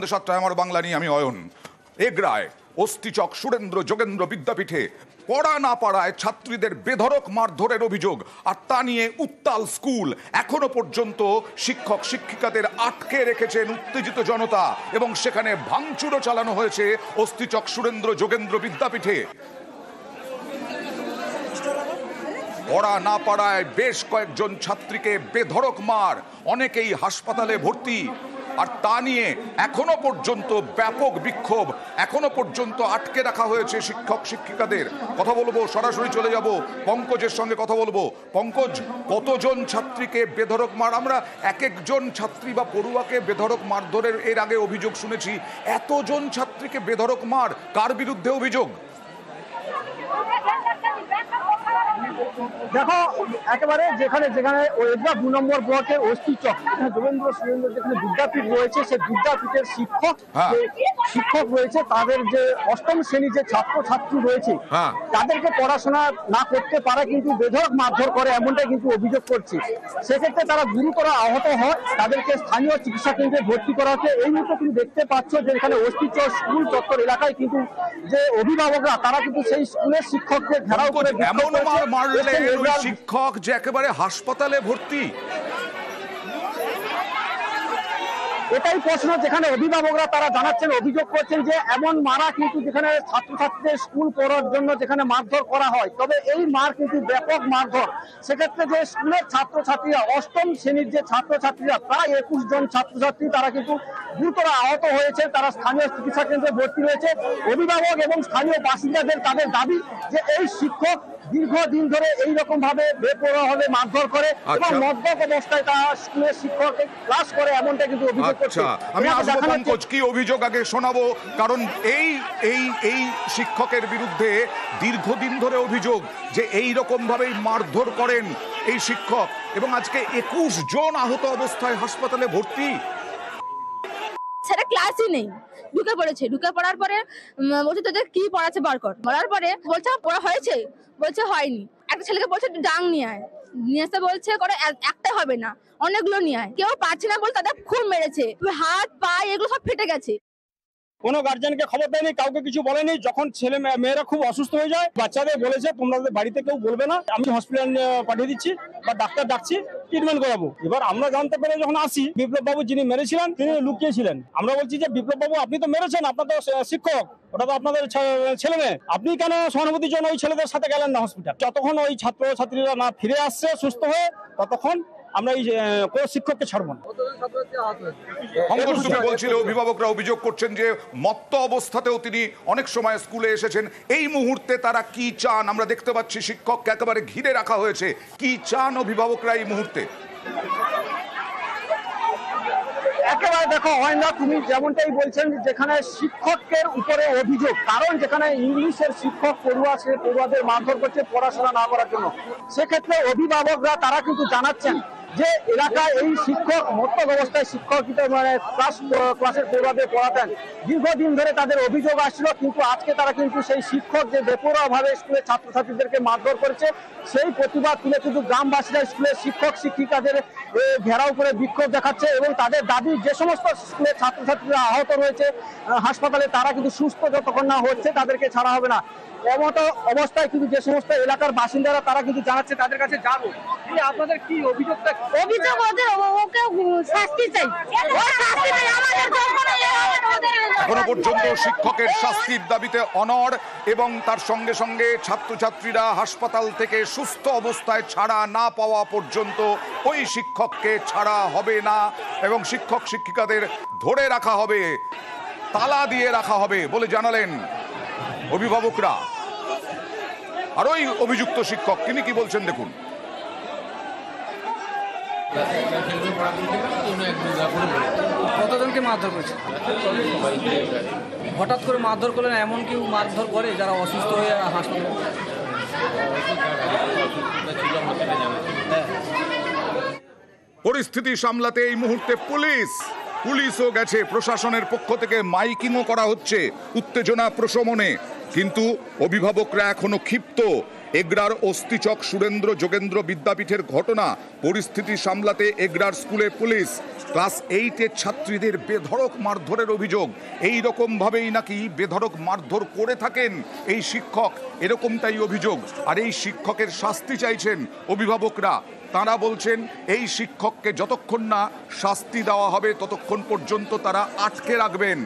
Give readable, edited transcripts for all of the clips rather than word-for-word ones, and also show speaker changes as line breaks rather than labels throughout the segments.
সন্ধ্যে 7টায় আমার বাংলা নিয়ে আমি অয়ন। এগরায় অস্থিচক সুরেন্দ্র যোগেন্দ্র বিদ্যাপীঠে পড়া না পাড়ায় ছাত্রীদের বেধড়ক মারধরের অভিযোগ, আর তা নিয়ে উত্তাল স্কুল। এখনো পর্যন্ত শিক্ষক শিক্ষিকাদের আটকে রেখেছেন উত্তেজিত জনতা এবং সেখানে ভাঙচুরও চালানো হয়েছে অস্থিচক সুরেন্দ্র যোগেন্দ্র বিদ্যাপীঠে। পড়া না পাড়ায় বেশ কয়েকজন ছাত্রীকে বেধড়ক মার, অনেকেই হাসপাতালে ভর্তি, আর তা নিয়ে এখনো পর্যন্ত ব্যাপক বিক্ষোভ। এখনো পর্যন্ত আটকে রাখা হয়েছে শিক্ষক শিক্ষিকাদের। কথা বলবো, সরাসরি চলে যাব পঙ্কজের সঙ্গে কথা বলবো। পঙ্কজ, কতজন ছাত্রীকে বেধড়ক মার? আমরা এক একজন ছাত্রী বা পড়ুয়াকে বেধড়ক মারধরের এর আগে অভিযোগ শুনেছি, এতজন ছাত্রীকে বেধড়ক মার কার বিরুদ্ধে অভিযোগ?
দেখো, একেবারে যেখানে যেখানে এগরা 2 নম্বর ব্লকে অস্থিচক যোগেন্দ্র সুরেন্দ্র যেখানে বিদ্যাপীঠ রয়েছে, সেই বিদ্যাপীঠের শিক্ষক রয়েছে, তাদের যে অষ্টম শ্রেণীর যে ছাত্র ছাত্রী রয়েছে তাদেরকে পড়াশোনা না করতে পারে কিন্তু বেধড়ক মারধর করে, এমনটাই কিন্তু অভিযোগ করছে। সেক্ষেত্রে তারা গুরুতর আহত হয়, তাদেরকে স্থানীয় চিকিৎসা কেন্দ্রে ভর্তি করা হচ্ছে। এই মুহূর্তে তুমি দেখতে পাচ্ছ যে এখানে অস্থিচক স্কুল চত্বর এলাকায় কিন্তু যে অভিভাবকরা তারা কিন্তু সেই স্কুলের শিক্ষককে ঘেরাও করে
শিক্ষক যে একেবারে হাসপাতালে ভর্তি।
এটাই প্রশ্ন, যেখানে অভিভাবকরা তারা জানাচ্ছেন, অভিযোগ করছেন যে এমন মারা কিন্তু যেখানে ছাত্রছাত্রীদের স্কুল পড়ার জন্য যেখানে মারধর করা হয়, তবে এই মার কিন্তু ব্যাপক মারধর। সেক্ষেত্রে যে স্কুলের ছাত্রছাত্রীরা, অষ্টম শ্রেণীর যে ছাত্রছাত্রীরা, প্রায় 21 জন ছাত্রছাত্রী তারা কিন্তু গুরুতর আহত হয়েছে, তারা স্থানীয় চিকিৎসা কেন্দ্রে ভর্তি রয়েছে। অভিভাবক এবং স্থানীয় বাসিন্দাদের তাদের দাবি যে এই শিক্ষক দীর্ঘদিন ধরে এইরকম ভাবে বেপরোয়া ভাবে মারধর করে এবং মদ্যপ অবস্থায় তারা স্কুলের শিক্ষককে ক্লাস করে, এমনটা কিন্তু অভিযোগ করছে।
আমি আসবো পঙ্কজ, কি অভিযোগ আগে শোনাবো, কারণ এই শিক্ষকের বিরুদ্ধে দীর্ঘদিন ধরে অভিযোগ যে এই রকম ভাবেই মারধর করেন এই শিক্ষক, এবং আজকে 21 জন আহত অবস্থায় হাসপাতালে ভর্তি।
সেটা ক্লাসই নেই, ঢুকে পড়েছে। ঢুকে পড়ার পরে বলছে তোদের কি পড়াচ্ছে বার কর। বলার পরে বলছে পড়া হয়েছে, বলছে হয়নি। একটা ছেলেকে বলছে ডাং নিয়ে আয়, নিয়ে আসতে বলছে করে একটা হবে না, অনেকগুলো নিয়ে আয়। কেউ পারছে না বলে তাদের খুব মেরেছে, হাত পা এগুলো সব ফেটে গেছে।
কোনো গার্জিয়ানকে খবর দেয়নি, কাউকে কিছু বলেনি। যখন ছেলে মেয়েরা খুব অসুস্থ হয়ে যায়, বাচ্চাদের বলেছে তোমরা বাড়িতে কেউ বলবে না, আমি হসপিটালে পাঠিয়ে দিচ্ছি বা ডাক্তার ডাকছি, ট্রিটমেন্ট করাবো। এবার আমরা জানতে পেরে যখন আসি, বিপ্লব বাবু যিনি মেরেছিলেন তিনি লুকিয়েছিলেন। আমরা বলছি যে বিপ্লব বাবু আপনি তো মেরেছেন, আপনার তো শিক্ষক, ওটা তো আপনাদের ছেলে মেয়ে, আপনি কেন সহানুভূতির জন্য ওই ছেলেদের সাথে গেলেন না হসপিটাল? যতক্ষণ ওই ছাত্র ছাত্রীরা না ফিরে আসছে সুস্থ হয়ে, ততক্ষণ আমরা এই কোন শিক্ষককে ছাড়বো না।
বলছিল অভিভাবকরা অভিযোগ করছেন যে মত্ত অবস্থাতেও তিনি অনেক সময় স্কুলে এসেছেন। এই মুহূর্তে তারা কি চান? আমরা দেখতে পাচ্ছি শিক্ষককে একেবারে ঘিরে রাখা হয়েছে। কি চান অভিভাবকরা এই মুহূর্তে?
একেবারে দেখো হয় না, তুমি যেমনটাই বলছেন, যেখানে শিক্ষকের উপরে অভিযোগ, কারণ যেখানে ইংলিশের শিক্ষক পড়ুয়াদের মারধর করছে পড়াশোনা না করার জন্য, সেক্ষেত্রে অভিভাবকরা তারা কিন্তু জানাচ্ছেন যে এলাকায় এই শিক্ষক মত্তক অবস্থায় শিক্ষকিত মানে ক্লাসের পড়ুয়াদের পড়াতেন। দীর্ঘদিন ধরে তাদের অভিযোগ আসছিল, কিন্তু আজকে তারা কিন্তু সেই শিক্ষক যে বেপরোয়া ভাবে স্কুলের ছাত্রছাত্রীদেরকে মারধর করেছে সেই প্রতিবাদ তুলে কিন্তু গ্রামবাসীরা স্কুলের শিক্ষক শিক্ষিকাদের ঘেরাও করে বিক্ষোভ দেখাচ্ছে এবং তাদের দাবি যে সমস্ত স্কুলের ছাত্রছাত্রীরা আহত রয়েছে হাসপাতালে, তারা কিন্তু সুস্থ যতক্ষণ না হচ্ছে তাদেরকে ছাড়া হবে না। এমত অবস্থায় কিন্তু যে সমস্ত এলাকার বাসিন্দারা তারা কিন্তু জানাচ্ছে তাদের কাছে যাবো। আপনাদের কি অভিযোগটা?
অভিযোগ ওদের ওকে শাস্তি চাই।
এখনো পর্যন্ত শিক্ষকের শাস্তির দাবিতে অনড়, এবং তার সঙ্গে সঙ্গে ছাত্রছাত্রীরা হাসপাতাল থেকে সুস্থ অবস্থায় ছাড়া না পাওয়া পর্যন্ত ওই শিক্ষককে ছাড়া হবে না এবং শিক্ষক শিক্ষিকাদের ধরে রাখা হবে, তালা দিয়ে রাখা হবে বলে জানালেন অভিভাবকরা। আর ওই অভিযুক্ত শিক্ষক তিনি কি বলছেন দেখুন।
কতজনকে মারধর করেছে? হঠাৎ করে মারধর করলেন, এমন কেউ মারধর করে যারা অসুস্থ হয়ে হাসপাতালে?
পরিস্থিতি সামলাতে এই মুহূর্তে পুলিশও গেছে, প্রশাসনের পক্ষ থেকে মাইকিংও করা হচ্ছে উত্তেজনা প্রশমনে, কিন্তু অভিভাবকরা এখনো ক্ষিপ্ত। এগরার অস্তিচক সুরেন্দ্র যোগেন্দ্র বিদ্যাপীঠের ঘটনা, পরিস্থিতি সামলাতে এগরার স্কুলে পুলিশ। ক্লাস 8-এর ছাত্রীদের বেধড়ক মারধরের অভিযোগ। এই রকম ভাবেই নাকি বেধড়ক মারধর করে থাকেন এই শিক্ষক, এরকমটাই অভিযোগ। আর এই শিক্ষকের শাস্তি চাইছেন অভিভাবকরা। তারা বলছেন এই শিক্ষককে যতক্ষণ না শাস্তি দেওয়া হবে ততক্ষণ পর্যন্ত তারা আটকে রাখবেন।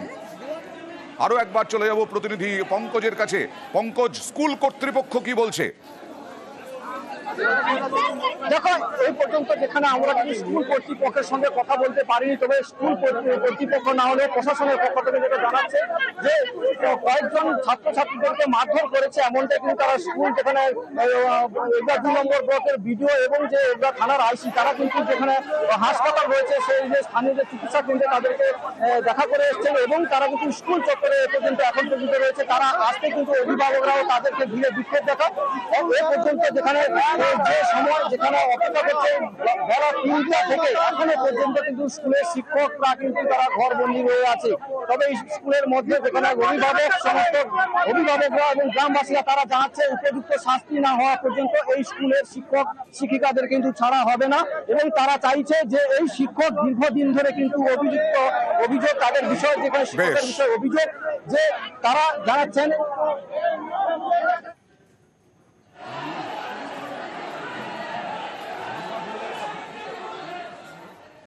আরো একবার চলে যাব প্রতিনিধি পঙ্কজের কাছে। পঙ্কজ, স্কুল কর্তৃপক্ষ কি বলছে?
দেখো, এই পর্যন্ত যেখানে আমরা কিন্তু স্কুল কর্তৃপক্ষের সঙ্গে কথা বলতে পারিনি, তবে স্কুল কর্তৃপক্ষ না হলে প্রশাসনের পক্ষ থেকে যেটা জানাচ্ছে যে কয়েকজন ছাত্রছাত্রীদেরকে মারধর করেছে, এমনটাই কিন্তু তারা স্কুল যেখানে এগরা 2 নম্বর ব্লকের বিডিও এবং যে এগরা থানার আইসি তারা কিন্তু যেখানে হাসপাতাল রয়েছে সেই যে স্থানীয় যে চিকিৎসা কেন্দ্রে তাদেরকে দেখা করে এসছেন এবং তারা কিন্তু স্কুল চত্বরে পর্যন্ত এখন পর্যন্ত রয়েছে। তারা আসতে কিন্তু অভিভাবকরাও তাদেরকে ঘিরে বিক্ষোভ দেখা। এ পর্যন্ত যেখানে যে সময় যেখানে অপেক্ষা করছে বেলা 3টা থেকে এখনো পর্যন্ত কিন্তু স্কুলের শিক্ষকরা কিন্তু তারা ঘরবন্দি রয়ে আছে। তবে এই স্কুলের মধ্যে যেখানে সমস্ত অভিভাবকরা এবং গ্রামবাসীরা তারা জানাচ্ছে উপযুক্ত শাস্তি না হওয়া পর্যন্ত এই স্কুলের শিক্ষক শিক্ষিকাদের কিন্তু ছাড়া হবে না এবং তারা চাইছে যে এই শিক্ষক দীর্ঘদিন ধরে কিন্তু অভিযোগ তাদের বিষয়ে যেখানে শিক্ষকের বিষয়ে অভিযোগ যে তারা জানাচ্ছেন